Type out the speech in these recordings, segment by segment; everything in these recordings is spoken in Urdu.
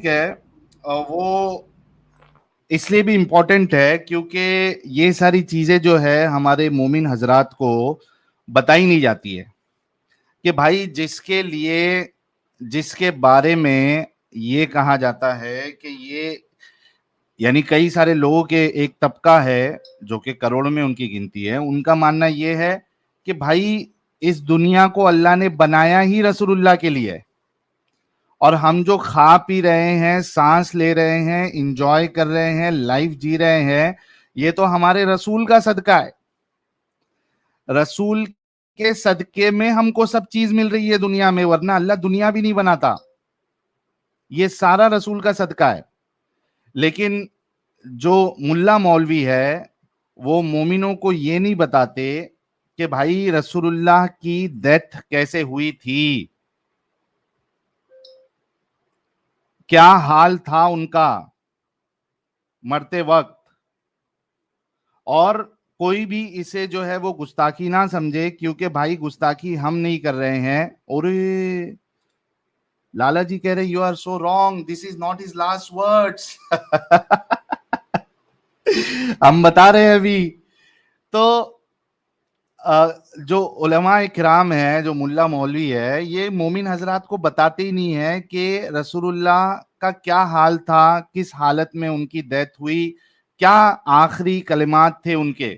ہے وہ اس لیے بھی امپورٹنٹ ہے کیونکہ یہ ساری چیزیں جو ہے ہمارے مومن حضرات کو بتائی نہیں جاتی ہے کہ بھائی جس کے بارے میں یہ کہا جاتا ہے کہ یہ یعنی کئی سارے لوگوں کے ایک طبقہ ہے جو کہ کروڑوں میں ان کی گنتی ہے، ان کا ماننا یہ ہے کہ بھائی اس دنیا کو اللہ نے بنایا ہی رسول اللہ کے لیے، اور ہم جو کھا پی رہے ہیں، سانس لے رہے ہیں، انجوائے کر رہے ہیں، لائف جی رہے ہیں، یہ تو ہمارے رسول کا صدقہ ہے۔ رسول کے صدقے میں ہم کو سب چیز مل رہی ہے دنیا میں، ورنہ اللہ دنیا بھی نہیں بناتا۔ یہ سارا رسول کا صدقہ ہے۔ لیکن جو ملا مولوی ہے وہ مومنوں کو یہ نہیں بتاتے کہ بھائی رسول اللہ کی ڈیتھ کیسے ہوئی تھی، کیا حال تھا ان کا مرتے وقت، اور کوئی بھی اسے جو ہے وہ گستاخی نہ سمجھے، کیونکہ بھائی گستاخی ہم نہیں کر رہے ہیں۔ اور لالا جی کہہ رہے you are so wrong, this is not his last words. ہم بتا رہے ہیں ابھی تو جو علماء کرام ہیں، جو ملا مولوی ہے، یہ مومن حضرات کو بتاتے ہی نہیں ہے کہ رسول اللہ کا کیا حال تھا، کس حالت میں ان کی ڈیتھ ہوئی، کیا آخری کلمات تھے ان کے،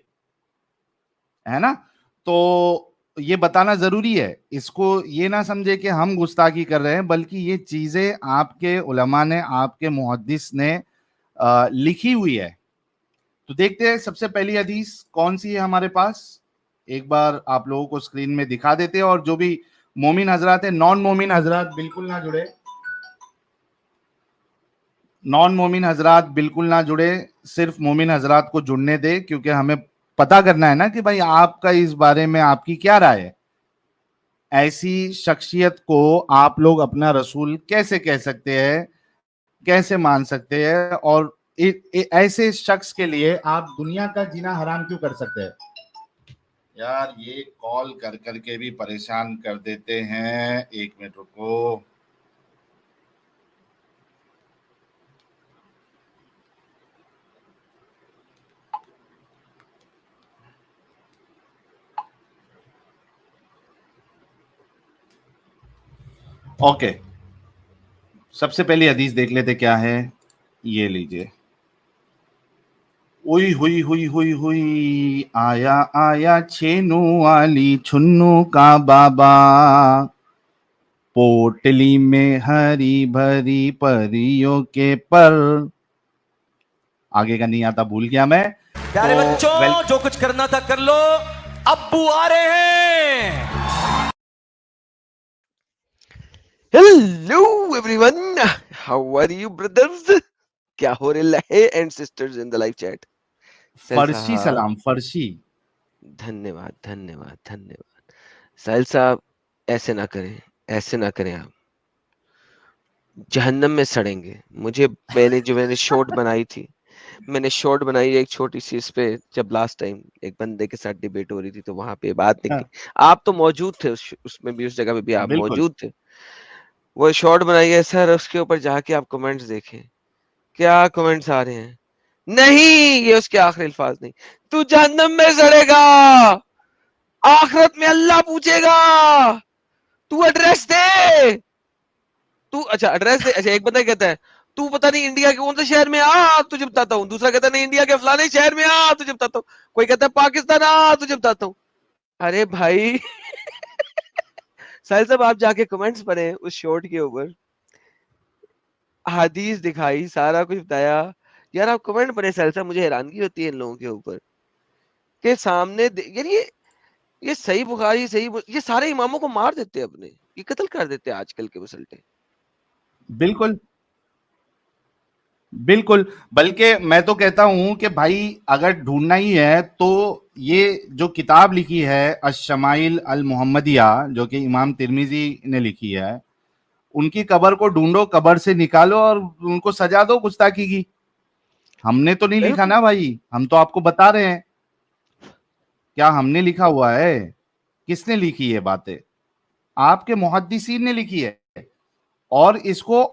ہے نا؟ تو یہ بتانا ضروری ہے۔ اس کو یہ نہ سمجھے کہ ہم گستاخی کر رہے ہیں، بلکہ یہ چیزیں آپ کے علماء نے، آپ کے محدث نے لکھی ہوئی ہے۔ تو دیکھتے ہیں سب سے پہلی حدیث کون سی ہے ہمارے پاس، ایک بار آپ لوگوں کو اسکرین میں دکھا دیتے ہیں، اور جو بھی مومن حضرات ہیں، نان مومن حضرات بالکل نہ جڑے، نان مومن حضرات بالکل نہ جڑے، صرف مومن حضرات کو جڑنے دے، کیونکہ ہمیں پتا کرنا ہے نا کہ بھائی آپ کا اس بارے میں آپ کی کیا رائے ہے۔ ایسی شخصیت کو آپ لوگ اپنا رسول کیسے کہہ سکتے ہیں، کیسے مان سکتے ہیں، اور ایسے شخص کے لیے آپ دنیا کا جینا حرام کیوں کر سکتے ہیں؟ یار یہ کال کر کر کے بھی پریشان کر دیتے ہیں، ایک منٹ رکو۔ اوکے، سب سے پہلی حدیث دیکھ لیتے کیا ہے، یہ لیجئے۔ ہوئی ہوئی ہوئی ہوئی ہوئی، آیا آیا چھینو والی چھنو کا بابا، پوٹلی میں ہری بھری پریوں کے پر۔ آگے کا نہیں آتا، بھول گیا میں۔ پیارے بچوں، جو کچھ کرنا تھا کر لو، ابو آ رہے ہیں۔ Hello everyone, how are you brothers? کیا ہو رہا ہے and sisters in the life chat? فرشی سلام، فرشی۔ دھنیہ واد دھنیہ واد دھنیہ واد۔ ساحل صاحب ایسے نہ کریں، ایسے نہ کریں، آپ جہنم میں سڑیں گے۔ میں نے شارٹ بنائی تھی، میں نے شارٹ بنائی ایک چھوٹی سی اس پہ، جب لاسٹ ٹائم ایک بندے کے ساتھ ڈیبیٹ ہو رہی تھی تو وہاں پہ بات نکلی، آپ تو موجود تھے اس میں بھی، اس جگہ پہ بھی آپ بالکل موجود تھے۔ وہ شارٹ بنائی ہے سر، اس کے اوپر جا کے آپ کمنٹس دیکھیں، کیا کمنٹس آ رہے ہیں۔ نہیں، یہ اس کے آخری الفاظ نہیں، تو جہنم میں سڑے گا، آخرت میں اللہ پوچھے گا، تو ایڈریس دے، تو اچھا ایڈریس دے۔ اچھا ایک بندہ کہتا ہے تو پتہ نہیں انڈیا کے کون سے شہر میں آ تجھے بتاتا ہوں، دوسرا کہتا ہے نہیں انڈیا کے فلانے شہر میں آ تجھے بتاتا ہوں، کوئی کہتا ہے پاکستان آ تجھے بتاتا ہوں۔ ارے بھائی ساحل صاحب آپ جا کے کمنٹس پڑھیں اس شارٹ کے اوپر، حدیث دکھائی، سارا کچھ بتایا۔ یار آپ کمنٹ پڑھیں ساحل صاحب، مجھے حیرانگی ہوتی ہے ان لوگوں کے اوپر کہ سامنے یار یہ صحیح بخاری، یہ سارے اماموں کو مار دیتے اپنے، یہ قتل کر دیتے آج کل کے مسلٹے۔ بالکل بالکل، بلکہ میں تو کہتا ہوں کہ بھائی اگر ڈھونڈنا ہی ہے تو یہ جو کتاب لکھی ہے الشمائل المحمدیہ، جو کہ امام ترمذی نے لکھی ہے، ان کی قبر کو ڈھونڈو، قبر سے نکالو اور ان کو سجا دو گستاخی کی۔ ہم نے تو نہیں لکھا بالکل نا بھائی، ہم تو آپ کو بتا رہے ہیں، کیا ہم نے لکھا ہوا ہے؟ کس نے لکھی یہ باتیں؟ آپ کے محدثین نے لکھی ہے، اور اس کو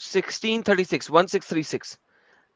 1636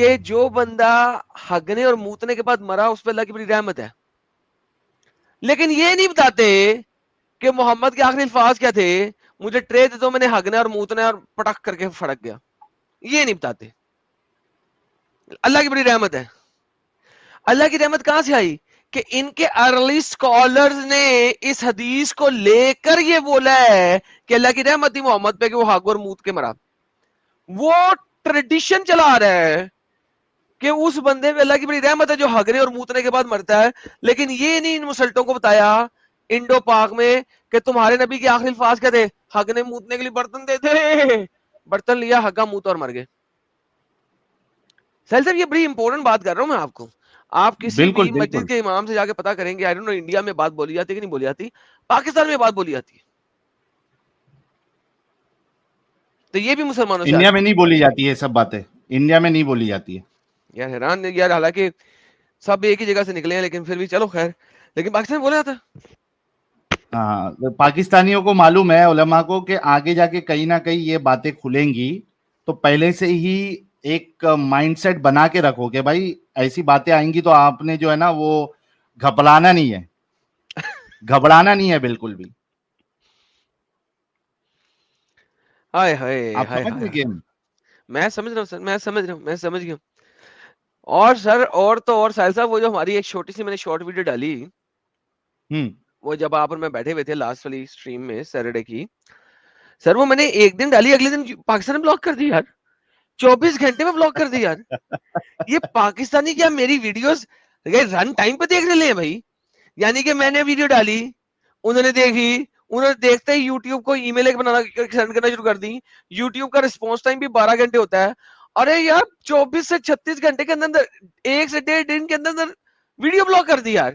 کہ جو بندہ ہگنے اور موتنے کے بعد مرا اس پہ اللہ کی بڑی رحمت ہے، لیکن یہ نہیں بتاتے کہ محمد کے آخری الفاظ کیا تھے، مجھے ٹرے دے دو میں نے ہگنا اور موتنا اور پٹک کر کے پھڑک گیا. یہ نہیں بتاتے. اللہ کی بڑی رحمت ہے. اللہ کی رحمت کہاں سے آئی کہ ان کے ارلی سکالرز نے اس حدیث کو لے کر یہ بولا ہے کہ اللہ کی رحمت تھی محمد پہ کہ وہ ہگ اور موت کے مرا. وہ ٹریڈیشن چلا آ رہا ہے کہ اس بندے پہ اللہ کی بڑی رحمت ہے جو ہگنے اور موتنے کے بعد مرتا ہے، لیکن یہ نہیں ان مسلطوں کو بتایا انڈو پاک میں کہ تمہارے نبی کے آخری الفاظ کیا تھے، ہگنے موتنے کے لیے برتن دیتے، برتن لیا ہگا موت اور مر گئے. سہیل صاحب یہ بڑی امپورٹنٹ بات کر رہا ہوں میں آپ کو. آپ کسی بالکل بھی مسجد کے امام سے جا کے پتا کریں گے، آئی ڈونٹ نو انڈیا میں بات بولی جاتی ہے کہ نہیں بولی جاتی، پاکستان میں بات بولی جاتی ہے. تو یہ بھی مسلمانوں سے انڈیا میں نہیں بولی جاتی ہے سب باتیں، انڈیا میں نہیں بولی جاتی ہے یار. حیران یار، حالانکہ سب ایک ہی جگہ سے نکلے ہیں لیکن پھر بھی چلو خیر، لیکن پاکستان میں بولا جاتا ہے. ہاں، پاکستانیوں کو معلوم ہے علماء کو کہ آگے جا کے کہیں نہ کہیں یہ باتیں کھلیں گی، تو پہلے سے ہی ایک مائنڈ سیٹ بنا کے رکھو کہ بھائی ایسی باتیں آئیں گی تو آپ نے جو ہے نا وہ گھبرانا نہیں ہے، گھبرانا نہیں ہے بالکل بھی. ہائے ہائے آپ ہائے سمجھ ہائے، رہے کہ میں سمجھ رہا ہوں سر، میں سمجھ رہا ہوں، میں سمجھ گیا. اور سر اور تو اور ساحل صاحب، وہ جو ہماری ایک چھوٹی سی میں نے شارٹ ویڈیو ڈالی، وہ جب آپ اور میں بیٹھے ہوئے تھے لاسٹ والی اسٹریم میں سیٹرڈے کی، سر وہ میں نے ایک دن ڈالی، اگلے دن پاکستان نے بلاک کر دی یار، 24 گھنٹے میں بلاک کر دی یار. یہ پاکستانی کیا میری ویڈیوز رن ٹائم پہ دیکھ رہے ہیں بھائی؟ یعنی کہ میں نے ویڈیو ڈالی، انہوں نے دیکھی، انہوں نے دیکھتے ہی یوٹیوب کو ای میل ایک بنانا سینڈ کرنا شروع کر دی. یوٹیوب کا رسپانس ٹائم بھی 12 گھنٹے ہوتا ہے. ارے یار 24 سے 36 گھنٹے کے اندر، 1 سے 1.5 دن کے اندر ویڈیو بلاک کر دی یار.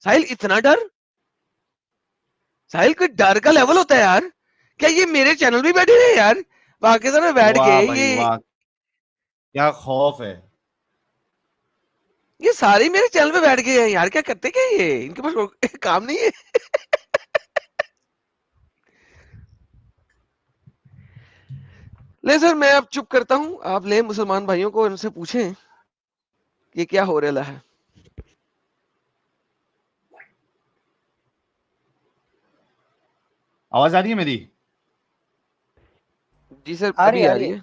ساحل اتنا ڈر، ساحل کوئی ڈر کا لیول ہوتا ہے یار؟ کیا یہ میرے چینل بھی بیٹھے رہے یار پاکستان میں بیٹھ کے؟ واہ بھائی واہ، کیا خوف ہے. یہ سارے میرے چینل پہ بیٹھ گئے ہیں یار، کیا کرتے کیا یہ؟ ان کے پاس کام نہیں ہے. لے سر میں اب چپ کرتا ہوں، آپ لیں مسلمان بھائیوں کو ان سے پوچھیں کہ کیا ہو رہا ہے. آواز آ رہی ہے میری؟ جی سر ابھی آ رہی ہے.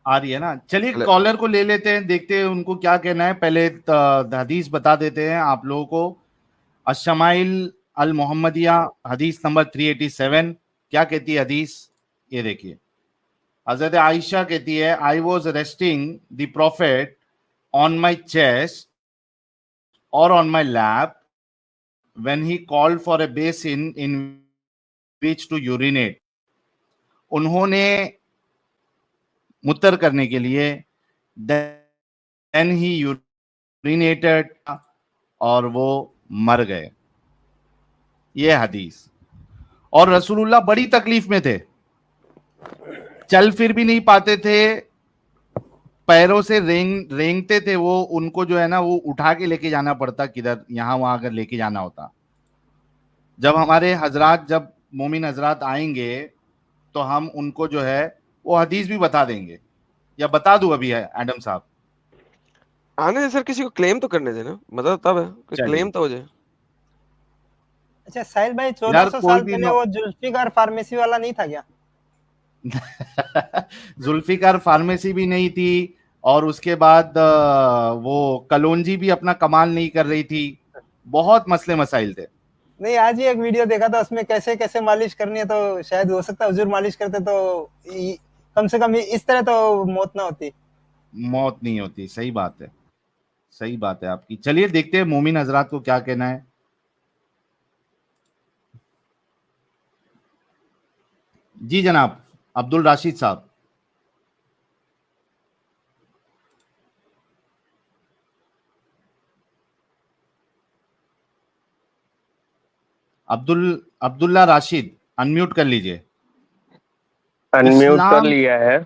آ رہی ہے نا؟ چلیے کالر کو لے لیتے ہیں، دیکھتے ہیں ان کو کیا کہنا ہے. پہلے حدیث بتا دیتے ہیں آپ لوگوں کو. الشمائل المحمدیہ حدیث نمبر 387 کیا کہتی ہے حدیث؟ یہ دیکھیے، حضرت عائشہ کہتی ہے I was resting the prophet on my chest or on my lap when he called for a basin in which to urinate. انہوں نے متر کرنے کے لیے then he urinated اور وہ مر گئے. یہ حدیث. اور رسول اللہ بڑی تکلیف میں تھے، چل پھر بھی نہیں پاتے تھے، پیروں سے رینگتے تھے وہ، ان کو جو ہے نا وہ اٹھا کے لے کے جانا پڑتا، کدھر یہاں وہاں اگر لے کے جانا ہوتا. جب ہمارے حضرات، جب مومن حضرات آئیں گے تو ہم ان کو جو ہے وہ حدیث بھی بتا دیں گے، یا بتا دوں ابھی ہے ایڈم صاحب؟ آنے دے سر، کسی کو کلیم تو کرنے دینا، مطلب تب ہے کوئی کلیم تو ہو جائے. اچھا ساحل بھائی، 1400 سال پہلے وہ ذوالفقار فارمیسی والا نہیں تھا کیا؟ ذوالفقار فارمیسی بھی نہیں تھی، اور اس کے بعد وہ کلونجی بھی اپنا کمال نہیں کر رہی تھی، بہت مسئلے مسائل تھے. نہیں، آج ہی ایک ویڈیو دیکھا تھا، اس میں کیسے کیسے مالش کرنی ہے، تو شاید ہو سکتا ہے حضور مالش کرتے تو کم سے کم اس طرح تو موت نہ ہوتی. موت نہیں ہوتی. صحیح بات ہے، صحیح بات ہے آپ کی. چلیے دیکھتے ہیں مومن حضرات کو کیا کہنا ہے. جی جناب عبد الراشد صاحب. عبداللہ راشد، انمیوٹ کر لیجئے. انمیوٹ کر لیا ہے.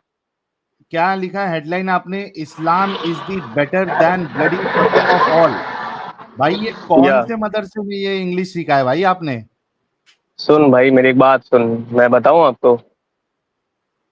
کیا لکھا ہے ہیڈ لائن آپ نے؟ Islam is the better than bloody mother of all. بھائی یہ کون سے مدرسے میں یہ انگلش سیکھا ہے بھائی آپ نے؟ سن بھائی میری ایک بات سن، میں بتاؤں آپ کو.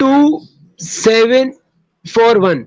2741,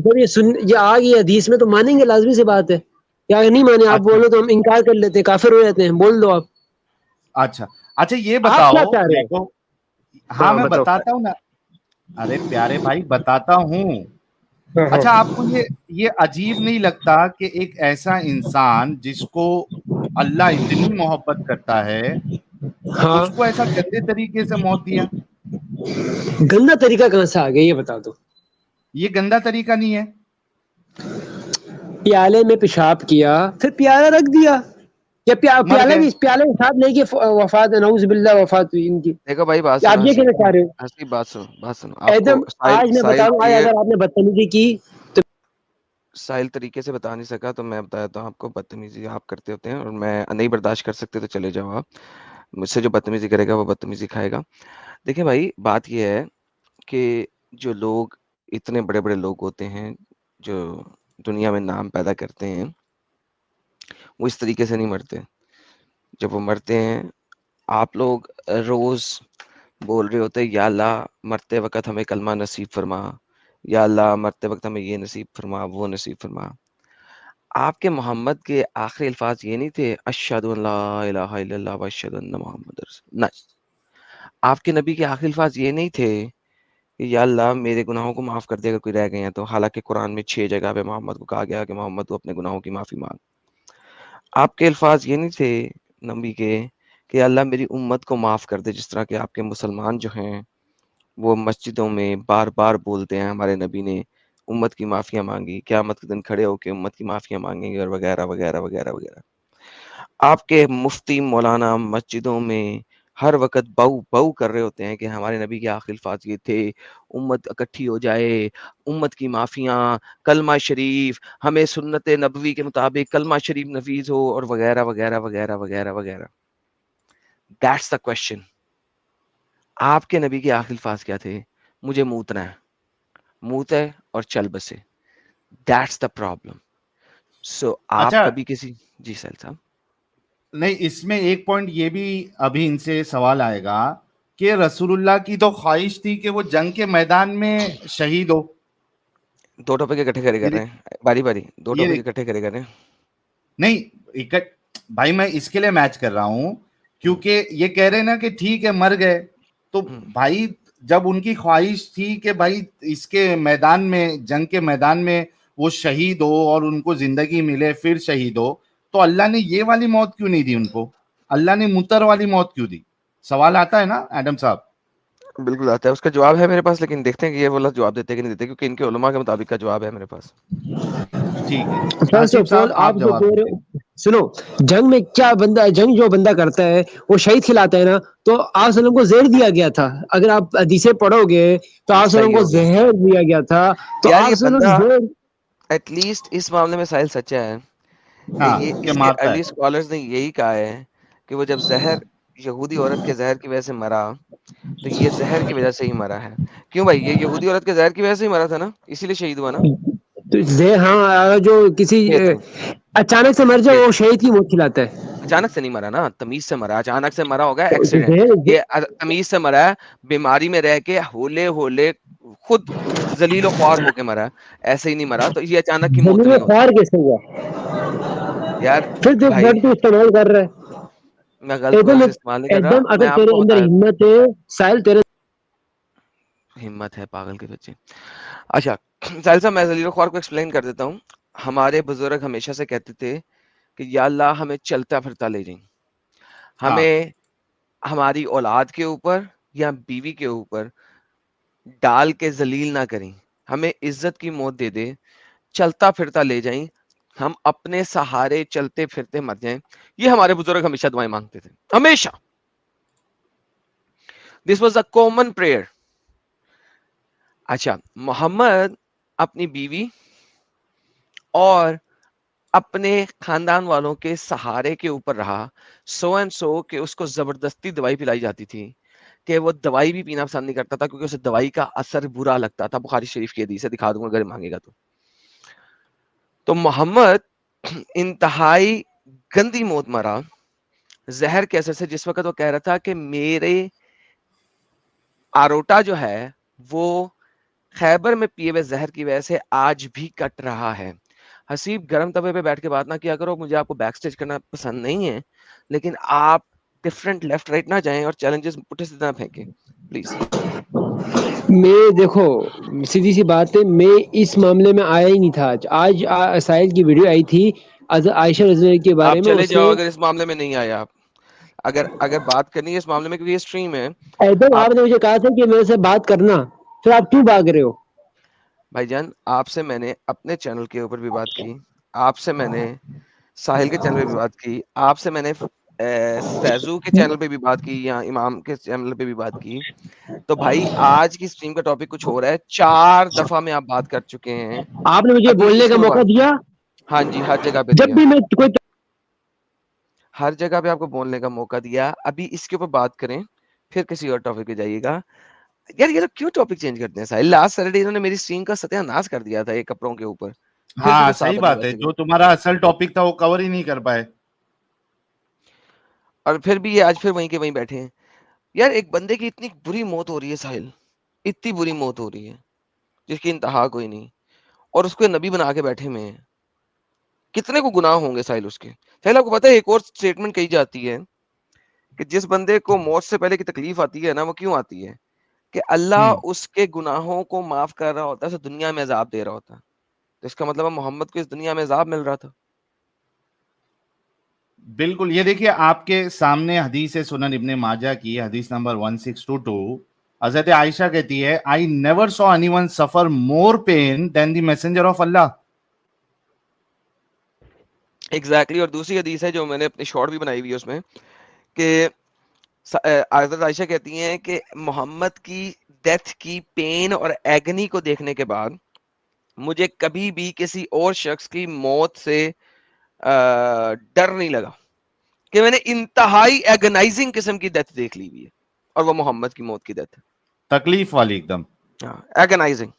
جب یہ آ گئی حدیث میں تو مانیں گے، لازمی سی بات ہے. یا نہیں مانے آپ اچھا بولو تو ہم انکار کر لیتے ہیں، کافر ہو جاتے ہیں. بول دو آپ. اچھا اچھا یہ آپ کیا بتاؤ چاہ رہے دیکھو. ہو؟ ہاں میں بتاؤ. بتاتا ہوں نا. ارے پیارے بھائی بتاتا ہوں. اچھا آپ کو یہ عجیب نہیں لگتا کہ ایک ایسا انسان جس کو اللہ اتنی محبت کرتا ہے ہاں، اس کو ایسا گندے طریقے سے موت دیا؟ گندا طریقہ کہاں سے آ گیا یہ بتا دو. یہ گندا طریقہ نہیں ہے. پیالے میں پیشاب کیا، پھر پیالہ رکھ دیا، یا مر گئے. پیالے کے ساتھ لے کے وفات، نعوذ باللہ وفات ہوئی ان کی. دیکھو بھائی بات آپ سنو یہ ہنسی، کہنا چاہ رہے ہو؟ ہنسی بات سنو آپ کو ایدم آج میں بتا رہا ہوں، آج اگر آپ نے بدتمیزی کی تو سائل طریقے سے بتا نہیں سکا تو میں بتاتا ہوں آپ کو. بدتمیزی آپ کرتے ہوتے ہیں اور میں نہیں برداشت کر سکتے تو چلے جاؤ آپ. مجھ سے جو بدتمیزی کرے گا وہ بدتمیزی کھائے گا. دیکھیں بھائی بات یہ ہے کہ جو لوگ اتنے بڑے بڑے لوگ ہوتے ہیں جو دنیا میں نام پیدا کرتے ہیں وہ اس طریقے سے نہیں مرتے. جب وہ مرتے ہیں آپ لوگ روز بول رہے ہوتے یا اللہ مرتے وقت ہمیں کلمہ نصیب فرما، یا اللہ مرتے وقت ہمیں یہ نصیب فرما وہ نصیب فرما. آپ کے محمد کے آخری الفاظ یہ نہیں تھے اشہد ان لا الہ الا اللہ واشہد ان محمد رسول؟ نہیں. آپ کے نبی کے آخری الفاظ یہ نہیں تھے کہ یا اللہ میرے گناہوں کو معاف کر دے اگر کوئی رہ گئے ہیں تو. حالانکہ قرآن میں 6 جگہ پہ محمد کو کہا گیا کہ محمد تو اپنے گناہوں کی معافی مانگ. آپ کے الفاظ یہ نہیں تھے نبی کے کہ اللہ میری امت کو معاف کر دے، جس طرح کہ آپ کے مسلمان جو ہیں وہ مسجدوں میں بار بار بولتے ہیں ہمارے نبی نے امت کی معافیاں مانگی، قیامت کے دن کھڑے ہو کے امت کی معافیاں مانگیں گے اور وغیرہ وغیرہ وغیرہ وغیرہ. آپ کے مفتی مولانا مسجدوں میں ہر وقت بہو کر رہے ہوتے ہیں کہ ہمارے نبی کے آخری الفاظ یہ تھے امت اکٹھی ہو جائے، امت کی معافیاں، کلمہ شریف، ہمیں سنت نبوی کے مطابق کلمہ شریف نفیذ ہو اور وغیرہ وغیرہ وغیرہ وغیرہ وغیرہ. That's the question. آپ کے نبی کے آخری الفاظ کیا تھے؟ مجھے موتنا ہے، موت ہے اور چل بسے. That's the problem. So آپ اچھا کبھی کسی جی سیل صاحب نہیں، اس میں ایک پوائنٹ یہ بھی ابھی ان سے سوال آئے گا کہ رسول اللہ کی تو خواہش تھی کہ وہ جنگ کے میدان میں شہید ہو. دو ٹاپک اکٹھے کرے کر یہ رہے ہیں باری باری، دو یہ ٹاپک اکٹھے کرے کر رہے ہیں. نہیں بھائی میں اس کے لیے میچ کر رہا ہوں کیونکہ یہ کہہ رہے ہیں نا کہ ٹھیک ہے مر گئے تو بھائی جب ان کی خواہش تھی کہ بھائی اس کے میدان میں، جنگ کے میدان میں وہ شہید ہو اور ان کو زندگی ملے پھر شہید ہو، تو اللہ نے یہ والی موت کیوں نہیں دی ان کو؟ اللہ نے متر والی موت کیوں دی؟ سوال آتا ہے نا ایڈم صاحب. بالکل آتا ہے، اس کا جواب ہے میرے پاس، لیکن دیکھتے ہیں کہ یہ والا جواب دیتے کہ نہیں دیتے، کیونکہ ان کے علماء کے مطابق کا جواب ہے میرے پاس. ٹھیک ہے فرسٹ حسیب آف آل صاحب آپ آپ جو جواب بول رہے دیجیے. ہو، سنو، جنگ میں کیا بندہ، جنگ جو بندہ کرتا ہے وہ شہید کھلاتا ہے نا. تو آپ وسلم کو زہر دیا گیا تھا، اگر آپ حدیثیں پڑھو گے تو آپ وسلم صحیح کو ہو گیا زہر دیا گیا تھا. تو یار. آپ یہ وسلم بندہ زہر، ایٹ لیسٹ اس معاملے میں ساحل سچا ہے کہ ہاں یہ کہ اس کے مارتا ارلی ہے. اسکالرز نے یہی کہا ہے کہ وہ جب زہر یہودی عورت کے زہر کی وجہ سے مرا تو یہ زہر کی وجہ سے ہی مرا ہے. کیوں بھائی؟ یہ یہودی عورت کے زہر کی وجہ سے ہی مرا تھا نا، اسی لیے شہید ہوا نا. تو زہر، ہاں، اگر جو کسی پھر اچانک سے مر جائے وہ شہید کی موت کھلاتا ہے. اچانک سے نہیں مرا نا، تمیز سے مرا. اچانک سے مرا ہوگا تو ایکسیڈنٹ، زہر، یہ تمیز سے مرا ہے، بیماری میں رہ کے ہولے ہولے خود ذلیل و خوار ہو کے مرا، ایسے ہی نہیں مرا. تو یہ اچانک کی موت زمین میں نہیں ہوتی خوار کیسے ہوا؟ یار. پھر جو بھائی ورڈ تو استعمال کر رہا ہے میں غلط ایک دم، ورڈ استعمال نہیں کر ایک رہا، دم. میں اگر آپ تیرے کو اندر بتا ہمت ہے ساحل، تیرے ہمت ہے پاگل کے بچے. اچھا ساحل صاحب، میں ذلیل و خوار کو ایکسپلین کر دیتا ہوں. ہمارے بزرگ ہمیشہ سے کہتے تھے کہ یا اللہ ہمیں چلتا پھرتا لے جائیں، ہاں ہمیں ہماری اولاد کے اوپر یا بیوی کے اوپر ڈال کے ذلیل نہ کریں، ہمیں عزت کی موت دے دے، چلتا پھرتا لے جائیں، ہم اپنے سہارے چلتے پھرتے مر جائیں. یہ ہمارے بزرگ ہمیشہ دعائیں مانگتے تھے، ہمیشہ. This was a common prayer. اچھا محمد اپنی بیوی اور اپنے خاندان والوں کے سہارے کے اوپر رہا، سو اینڈ سو کہ اس کو زبردستی دوائی پلائی جاتی تھی کہ وہ دوائی بھی پینا پسند نہیں کرتا تھا کیونکہ اسے دوائی کا اثر برا لگتا تھا. بخاری شریف کی حدیث ہے، دکھا دوں گا اگر مانگے گا تو. تو محمد انتہائی گندی موت مرا زہر کے اثر سے، جس وقت وہ کہہ رہا تھا کہ میرے آروٹا جو ہے وہ خیبر میں پیے ہوئے زہر کی وجہ سے آج بھی کٹ رہا ہے. حسیب گرم توے پہ بیٹھ کے بات نہ کیا کرو, مجھے آپ کو بیک سٹیج کرنا پسند نہیں ہے, لیکن آپ ڈفرنٹ لیفٹ رائٹ نہ جائیں اور چیلنجز پٹھے سے نہ پھینکیں پلیز. میں دیکھو سیدھی سی بات ہے, میں اس معاملے میں آیا ہی نہیں تھا. آج ساحل کی ویڈیو آئی تھی عائشہ رضی اللہ کے بارے آپ میں. چلے اس جاؤ نے اگر اس معاملے میں نہیں آیا. آپ اگر بات کرنی ہے اس معاملے میں, کیونکہ یہ اسٹریم ہے. ایدم آپ نے مجھے کہا تھا کہ میرے سے بات کرنا, پھر آپ کیوں بھاگ رہے ہو؟ بھائی جان آپ سے میں نے اپنے چینل کے اوپر بھی بات کی, آپ سے میں نے ساحل کے چینل پہ بھی بات کی, آپ سے میں نے فیضو کے چینل پہ بھی بات کی, یا امام کے چینل پہ بھی بات کی. تو بھائی آج کی اسٹریم کا ٹاپک کچھ ہو رہا ہے. 4 دفعہ میں آپ بات کر چکے ہیں, آپ نے مجھے ابھی بولنے اس کا کے موقع بعد دیا. ہاں جی ہر جگہ پہ جب دیا, بھی میں کوئی ہر جگہ پہ آپ کو بولنے کا موقع دیا. ابھی اس کے اوپر بات کریں, پھر کسی اور ٹاپک پہ جائیے گا. یار یہ لوگ کیوں ٹاپک چینج کرتے ہیں ساحل؟ لاسٹ سیٹرڈے انہوں نے میری اسٹریم کا ستیہ ناش کر دیا تھا یہ کپڑوں کے اوپر, پھر بھی ہاں وہ صحیح ثابت بات ہے, جو تمہارا اصل ٹاپک تھا وہ کور ہی نہیں کر پائے. اور پھر بھی یہ آج پھر وہیں کے وہیں بیٹھے ہیں. یار ایک بندے کی اتنی بری موت ہو رہی ہے ساحل, اتنی بری موت ہو رہی ہے جس کی انتہا کوئی نہیں, اور اس کو نبی بنا کے بیٹھے میں ہیں. کتنے کو گناہ ہوں گے ساحل اس کے؟ ساحل آپ کو پتا ہے ایک اور اسٹیٹمنٹ کہی جاتی ہے کہ جس بندے کو موت سے پہلے کی تکلیف آتی ہے نا, وہ کیوں آتی ہے؟ کہ اللہ اس کے گناہوں کو معاف کر رہا ہوتا ہے, دنیا میں عذاب دے رہا ہوتا. تو اس کا مطلب ہے محمد کو اس دنیا میں عذاب مل رہا تھا. بالکل. یہ دیکھیے آپ کے سامنے حدیث سنن ابن ماجہ کی حدیث نمبر 1622, حضرت عائشہ کہتی ہے I never saw anyone suffer more pain than the messenger of Allah. Exactly. اور دوسری حدیث ہے جو میں نے اپنی شارٹ بھی بنائی ہوئی ہے, اس میں کہ حضرت عائشہ کہتی ہیں کہ محمد کی ڈیتھ کی پین اور ایگنی کو دیکھنے کے بعد مجھے کبھی بھی کسی اور شخص کی موت سے ڈر نہیں لگا, کہ میں نے انتہائی ایگنائزنگ قسم کی ڈیتھ دیکھ لی ہوئی ہے, اور وہ محمد کی موت کی ڈیتھ ہے. تکلیف والی ایک دم ایگنائزنگ.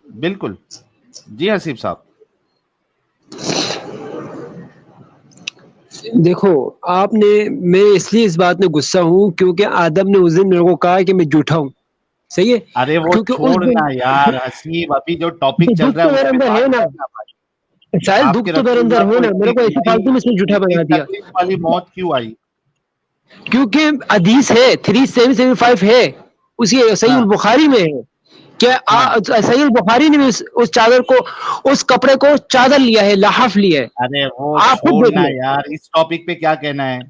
بالکل. جی حسیب صاحب. دیکھو آپ نے, میں اس لیے اس بات میں غصہ ہوں کیونکہ آدم نے اس دن میرے کو کہا کہ میں جھوٹا ہوں. صحیح ہے, ارے وہ کیونکہ اس دن چھوڑنا یار حسیب, ابھی جو ٹاپک چل دکھ رہا تو ہے میرے اس پہ اندر ہے بات نا کرنا بھائی. شاید, آپ دکھ کے تو میرے رسول اندر اللہ ہے کو نا, میرے کو ایسی فالتو میں سے جھوٹا بنا دیا. تکلیف والی موت کیوں آئی؟ کیونکہ حدیث ہے 3775 ہے, اسی صحیح البخاری میں ہے کہ صحیح البخاری نے اس چادر کو, اس کپڑے کو چادر لیا ہے, لحاف لیا ہے. ارے وہ آپ خود دیکھ چھوڑنا لیں. یار, اس ٹاپک پہ کیا کہنا ہے؟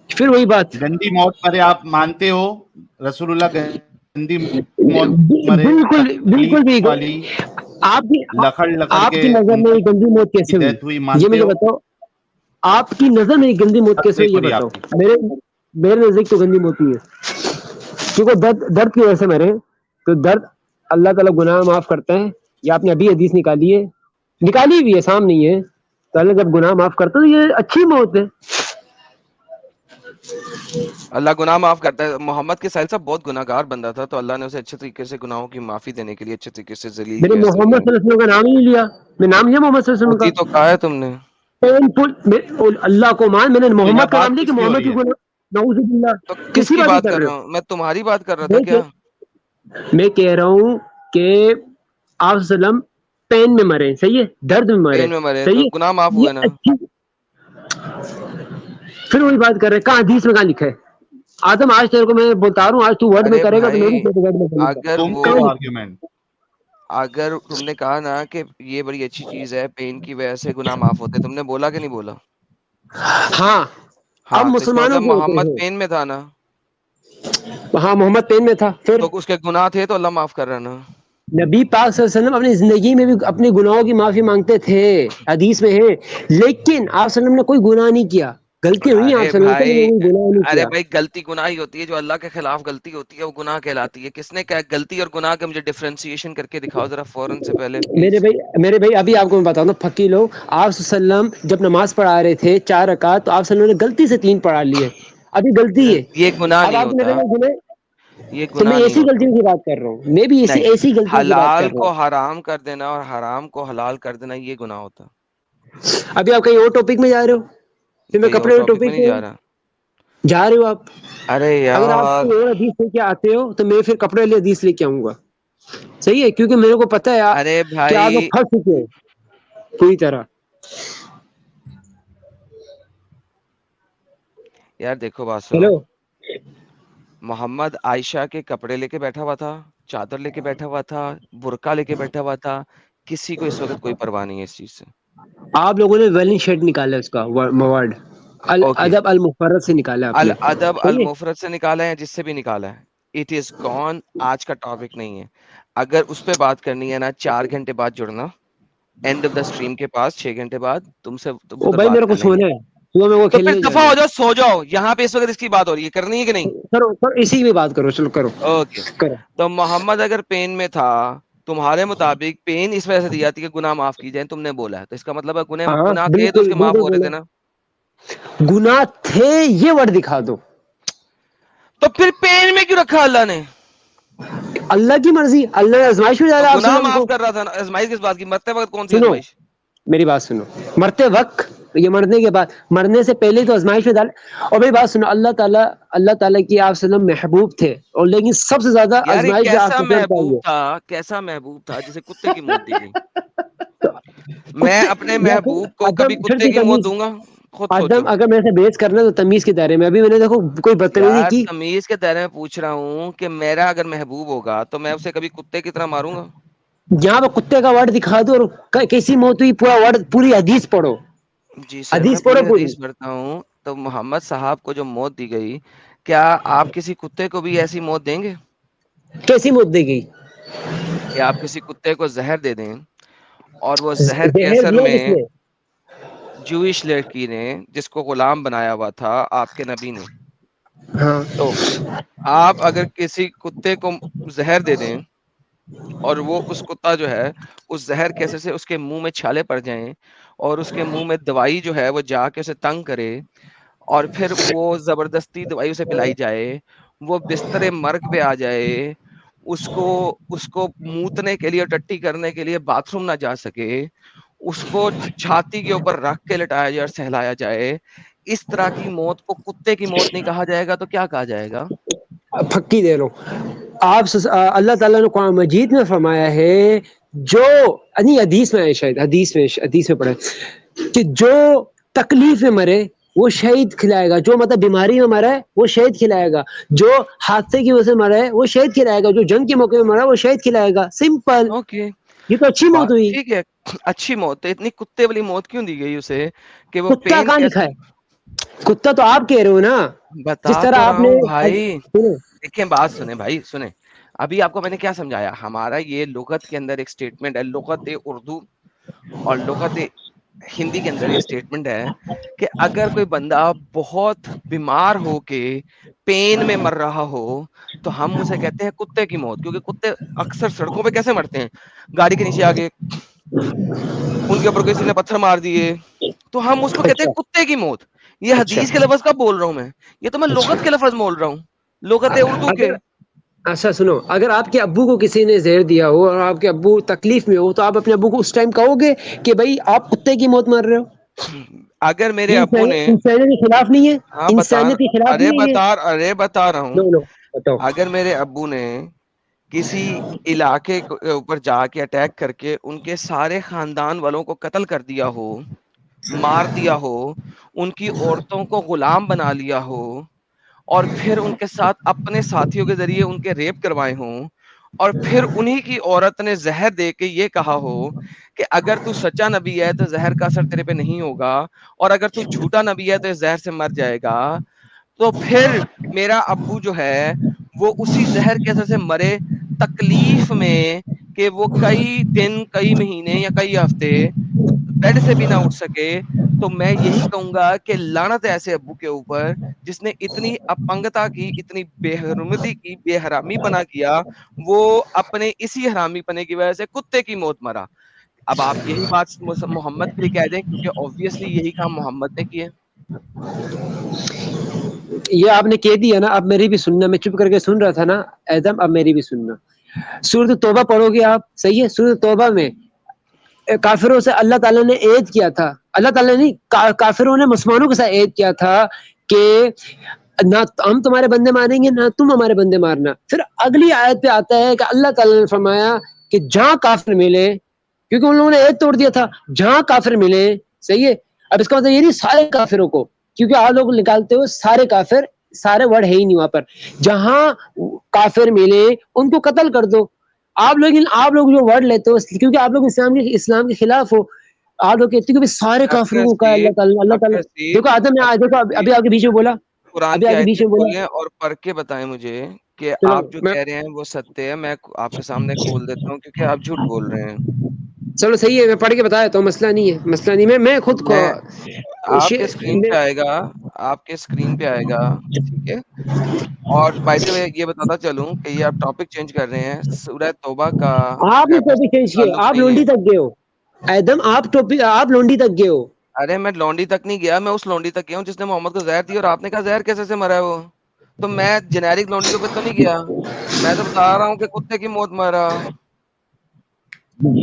پھر وہی بات, گندی موت مرے آپ مانتے ہو؟ رسول اللہ گندی موت مرے, بالکل بالکل بھی. تکلیف والی لکڑ لکڑ آپ کے کی نظر ان میں یہ گندی موت کی کیسے ہوئی, ڈیتھ ہوئی, یہ مانتے مجھے ہو؟ بتاؤ. آپ کی نظر میں یہ گندی موت کیسے ہوئی یہ آپ بتاؤ. کی میرے نزدیک تو گندی موت ہوئی ہے, کیونکہ درد کی وجہ سے مرے. تو درد اللہ تعالیٰ گناہ معاف کرتا ہے, یا آپ نے ابھی حدیث نکالی بھی ہے, سام نہیں ہے. تو اللہ جب گناہ معاف کرتا ہے تو یہ اچھی موت ہے. اللہ گناہ معاف کرتا ہے. محمد کے ساحل صاحب بہت گناہ گار بندہ تھا, تو اللہ نے اسے اچھے طریقے سے گناہوں کی معافی دینے کے لیے اچھے طریقے سے ذلیل میں نے کیا. محمد صلی اللہ علیہ وسلم کا نام ہی نہیں لیا, میں نام لیا محمد صلی اللہ علیہ ہوتی وسلم تو کا. کہا ہے تم نے. اللہ کو مان, میں نے تو یہاں محمد کا نام بات لیا کہ کس کی ہو محمد رہی کی ہے؟ گناہ. نعوذ باللہ, تو کس کس کی کی بات بات کر کر رہے رہا ہوں میں؟ تمہاری بات کر رہا تھا ہو؟ کیا؟ میں کہہ رہا ہوں کہ آپ وسلم پین میں مرے, صحیح ہے, درد میں مرے, پین میں مرے تو صحیح گناہ معاف ہے, ہوئے یہ نا. اچھی. پھر وہی بات کر رہے ہیں, کہاں حدیث میں کہاں لکھا ہے؟ آدم آج تیرے کو میں بتا رہا ہوں, آج تو ورڈ میں ارے کرے گا تو میں بھائی بھی ورڈ میں کروں گا. اگر تم وہ کرو کہاں لکھا آرگیومنٹ. اگر تم نے کہا نا کہ یہ بڑی اچھی چیز ہے, پین کی وجہ سے گناہ معاف ہوتے, تم نے بولا کہ نہیں بولا؟ ہے؟ ہاں, اب ہاں تو اس کا مسلمانوں مطلب کے ہوتے محمد ہیں. پین میں تھا نا, ہاں محمد پین میں تھا. پھر تو اس کے گناہ تھے تو اللہ معاف کر رہا نا. نبی پاک صلی اللہ علیہ وسلم اپنی زندگی میں بھی اپنے گناہوں کی معافی مانگتے تھے, حدیث میں ہے. لیکن آپ صلی اللہ علیہ وسلم نے کوئی گناہ نہیں کیا, غلطی ہوئی ہے آپ ارے صلی اللہ علیہ وسلم نے بھائی کوئی گناہ نہیں ارے کیا. بھائی غلطی گناہ ہی ہوتی ہے, جو اللہ کے خلاف غلطی ہوتی ہے وہ گناہ کہلاتی ہے. کس نے کہا غلطی اور گناہ کا؟ مجھے ڈفرینسیشن کر کے دکھاؤ ذرا فوراً سے پہلے پلیز. میرے بھائی ابھی آپ کو میں بتاؤں گا, پھکی لوگ, آپ صلی اللہ علیہ وسلم جب نماز پڑھا رہے تھے 4 رکعت, تو آپ صلی اللہ علیہ وسلم نے غلطی سے 3 پڑھا لیے, ابھی غلطی ہے. یہ گناہ اب نہیں آپ کی نظر ہوتا, میں گناہ, یہ تو میں گناہ نہیں ایسی ہوتا. غلطیوں کی بات کر رہا ہوں, میں بھی نہیں, ایسی غلطیوں کی بات حلال کر رہا کو ہوں. حرام کر دینا اور حرام کو حلال کر دینا یہ گناہ ہوتا. ابھی آپ کہیں اور ٹاپک میں جا رہے ہو, پھر میں کہیں اور کپڑے ٹاپک میں ٹاپک نہیں پہ. جا رہا. جا رہے ہو آپ؟ ارے اگر آپ یار کوئی اور حدیث لے کے آتے ہو تو میں پھر کپڑے والی حدیث لے کے آؤں گا. صحیح ہے، کیونکہ میرے کو پتا ہے ارے کہ آپ لوگ بھائی پھنس چکے ہو پوری طرح. یار دیکھو بات سنو، ہیلو، محمد عائشہ کے کپڑے لے کے بیٹھا ہوا تھا، چادر لے کے بیٹھا ہوا تھا، برقع لے کے بیٹھا ہوا تھا، کسی کو اس وقت کوئی پرواہ نہیں ہے اس چیز سے. آپ لوگوں نے ویلنگ شرٹ نکالا اس کا موارڈ اوکے، الادب المفرد سے نکالا آپ نے. الادب صحیح ہے. المفرد سے نکالا ہے، جس سے بھی نکالا ہے، اٹ از گون. آج کا ٹاپک نہیں ہے. اگر اس پہ بات کرنی ہے نا 4 گھنٹے بعد جڑنا، اینڈ آف دا اسٹریم کے پاس 6 گھنٹے بعد تم سے او ادھر بھائی بات میرے کر کو لیں گے. سونا ہے، صبح میرے کو تو پھر کھیلنے دفعہ جانا ہو ہے. جاؤ، سو جاؤ. یہاں پہ اس وقت اس کی بات ہو رہی ہے، کرنی ہے کہ نہیں؟ کرو اسی کی بات کرو، چلو کرو اوکے. کرو. تو محمد اگر پین میں تھا، تمہارے مطابق پین اس وجہ سے دی جاتی ہے کہ گناہ معاف کی جائیں، تم نے بولا ہے، تو اس کا مطلب ہے ہاں گناہ تھے تو اس بالکل کے معاف بالکل ہو رہے تھے بولو. نا. گناہ تھے یہ ورڈ دکھا دو. تو پھر پین میں کیوں رکھا اللہ نے؟ اللہ کی مرضی، اللہ نے آزمائش میں تو ڈالا آپ گناہ وسلم معاف کو. کر رہا تھا نا. آزمائش کس بات کی؟ مرتے وقت کون سی سنو آزمائش؟ میری بات سنو، مرتے وقت یہ مرنے کے بعد، مرنے سے پہلے تو آزمائش میں ڈال. اور میری بات سنو، اللہ تعالیٰ کی آپ وسلم محبوب تھے، اور لیکن سب سے زیادہ یار یہ آزمائش میں آپ کیسا وسلم محبوب چاہیے. تھا، کیسا محبوب تھا جسے کتے کی موت دی گئی؟ میں کتے اپنے یا پھر محبوب کو کبھی عدم، پھر کتے بھی کی موت تمیز. دوں گا؟ خود سوچو. عدم اگر میرے سے بحث کرنا ہے تو تمیز کے دائرے میں. ابھی میں نے دیکھو کوئی بدتمیزی یار کی. تمیز کے دائرے میں پوچھ رہا ہوں کہ میرا اگر محبوب ہوگا تو میں اسے کبھی کتے کی طرح ماروں گا؟ یہاں پہ کتے کا ورڈ دکھا دو اور کیسی موت ہوئی، پورا ورڈ پوری حدیث پڑھو. جی سر، میں حدیث پڑھو پوری پوری. حدیث پڑھتا ہوں. تو محمد صاحب کو جو موت دی گئی، کیا آپ کسی کتے کو بھی ایسی موت دیں گے کیسی موت دے گئی؟ کہ آپ کسی کتے کو زہر دے دیں اور وہ زہر کے زہر اثر دیا میں کس نے؟ جوئش لڑکی نے، جس کو غلام بنایا ہوا تھا آپ کے نبی نے، ہاں تو آپ اگر کسی کتے کو زہر دے دیں اور وہ اس کتا جو ہے اس زہر کے اثر سے اس کے منہ میں چھالے پڑ جائیں اور اس کے منہ میں دوائی جو ہے وہ جا کے اسے تنگ کرے اور پھر وہ زبردستی دوائی اسے پلائی جائے، وہ بستر مرگ پہ آ جائے، اس کو موتنے کے لیے، ٹٹی کرنے کے لیے باتھ روم نہ جا سکے، اس کو چھاتی کے اوپر رکھ کے لٹایا جائے اور سہلایا جائے، اس طرح کی موت کو کتے کی موت نہیں کہا جائے گا تو کیا کہا جائے گا؟ پھکی دے رہا ہوں. آپ اللہ تعالیٰ نے قرآن مجید میں فرمایا ہے، جو نہیں حدیث میں ہے، شاید حدیث میں پڑھے کہ جو تکلیف میں مرے وہ شہید کھلائے گا، جو مطلب بیماری میں مرا ہے وہ شہید کھلائے گا، جو حادثے کی وجہ سے مرا ہے وہ شہید کھلائے گا، جو جنگ کے موقع میں مرا ہے وہ شہید کھلائے گا. سمپل. اوکے، یہ تو اچھی موت ہوئی. ٹھیک ہے، اچھی موت ہے. اتنی کتے والی موت کیوں دی گئی اسے کہ وہ کتا پین کہاں کے؟ لکھا ہے؟ کتا تو آپ کہہ رہے ہو نا. جس بتا طرح تو آپ رہا نے ہوں بھائی. سنو، دیکھیں بات سنیں بھائی، سنیں. ابھی آپ کو میں نے کیا سمجھایا؟ ہمارا یہ لغت کے اندر ایک سٹیٹمنٹ ہے، لغت اردو اور لغت ہندی کے اندر یہ سٹیٹمنٹ ہے کہ اگر کوئی بندہ بہت بیمار ہو کے پین میں مر رہا ہو تو ہم اسے کہتے ہیں کتے کی موت، کیونکہ کتے اکثر سڑکوں پہ کیسے مرتے ہیں؟ گاڑی کے نیچے آگے، ان کے اوپر کسی نے پتھر مار دیے، تو ہم اس کو کہتے اچھا ہیں کتے کی موت. یہ اچھا حدیث کے لفظ کا بول رہا ہوں میں، یہ تو میں اچھا. لغت کے لفظ بول رہا ہوں، لغت اردو کے. اگر اچھا سنو، اگر آپ کے ابو کو کسی نے زہر دیا ہو اور آپ کے ابو تکلیف میں ہو تو آپ اپنے ابو کو اس ٹائم کہو گے کہ بھائی آپ کتے کی موت مار رہے ہو؟ اگر میرے یہ ابو نے، انسانیت کے خلاف نہیں ہے؟ ہاں انسانیت کے خلاف نہیں ہے یہ؟ ارے بتا رہا ہوں، نو نو بتاؤ. اگر میرے ابو نے کسی علاقے کے اوپر جا کے اٹیک کر کے ان کے سارے خاندان والوں کو قتل کر دیا ہو، مار دیا ہو، ان کی عورتوں کو غلام بنا لیا ہو اور پھر ان کے ساتھ اپنے ساتھیوں کے ذریعے ان کے ریپ کروائے ہوں اور پھر انہی کی عورت نے زہر دے کے یہ کہا ہو کہ اگر تو سچا نبی ہے تو زہر کا اثر تیرے پہ نہیں ہوگا اور اگر تو جھوٹا نبی ہے تو اس زہر سے مر جائے گا، تو پھر میرا ابو جو ہے وہ اسی زہر کے اثر سے مرے تکلیف میں کہ وہ کئی دن، کئی مہینے یا کئی ہفتے بیڈ سے بھی نہ اٹھ سکے، تو میں یہی کہوں گا کہ لعنت ہے ایسے ابو کے اوپر جس نے اتنی اپنگتا کی، اتنی بے حرمتی کی، بے حرامی پنا کیا، وہ اپنے اسی حرامی پنے کی وجہ سے کتے کی موت مرا. اب آپ یہی بات محمد کے لیے کہہ دیں کیونکہ obviously یہی کام محمد نے کیے. یہ آپ نے کہہ دیا نا، اب میری بھی سننا. میں چپ کر کے سن رہا تھا نا ایدم، اب میری بھی سننا. سورۃ توبہ پڑھو گے آپ؟ صحیح ہے. سورۃ توبہ میں کافروں سے اللہ تعالیٰ نے عہد کیا تھا، اللہ تعالیٰ نے کافروں نے مسلمانوں کے ساتھ عہد کیا تھا کہ نہ ہم تمہارے بندے ماریں گے نہ تم ہمارے بندے مارنا. پھر اگلی آیت پہ آتا ہے کہ اللہ تعالیٰ نے فرمایا کہ جہاں کافر ملے, کیونکہ ان لوگوں نے عہد توڑ دیا تھا, جہاں کافر ملے, صحیح ہے. اب اس کا مطلب یہ نہیں سارے کافروں کو, کیونکہ آپ لوگ نکالتے ہو سارے کافر, سارے ورڈ ہے ہی نہیں وہاں پر. جہاں کافر ملے ان کو قتل کر دو. آپ لوگ جو ورڈ لیتے ہو کیونکہ آپ لوگ اسلام کے خلاف ہو, آپ لوگ کہتے ہو کہ سارے کافروں کو کہا اللہ تعالیٰ. دیکھو آدم نے دیکھو ابھی آگے بیچ میں بولا, قرآن ابھی کی آگے آیت بیچ میں بولا. کھولیں اور پڑھ کے بتائیں مجھے کہ چلو آپ جو کہہ رہے ہیں وہ ستیہ ہے. میں آپ کے سامنے کھول دیتا ہوں کیونکہ آپ جھوٹ بول رہے ہیں. چلو صحیح ہے, میں پڑھ کے بتایا تو مسئلہ نہیں ہے, مسئلہ نہیں. میں خود کو آپ کے اسکرین پہ آئے گا, آپ کے اسکرین پہ آئے گا, ٹھیک ہے. اور بائی دا وے یہ بتاتا چلوں کہ یہ آپ ٹاپک چینج کر رہے ہیں, سورہ توبہ کا آپ نے ٹاپک چینج کیا, تعلق آپ نہیں ہے. لونڈی تک گئے ہو ایدم, آپ لونڈی تک گئے ہو. ارے میں لونڈی تک نہیں گیا, میں اس لونڈی تک گیا ہوں جس نے محمد کو زہر دی, اور آپ نے کہا زہر کیسے سے مرا ہے وہ. تو میں جنیرک لونڈیوں پہ تو نہیں گیا, میں تو بتا رہا ہوں کہ کتے کی موت مرا.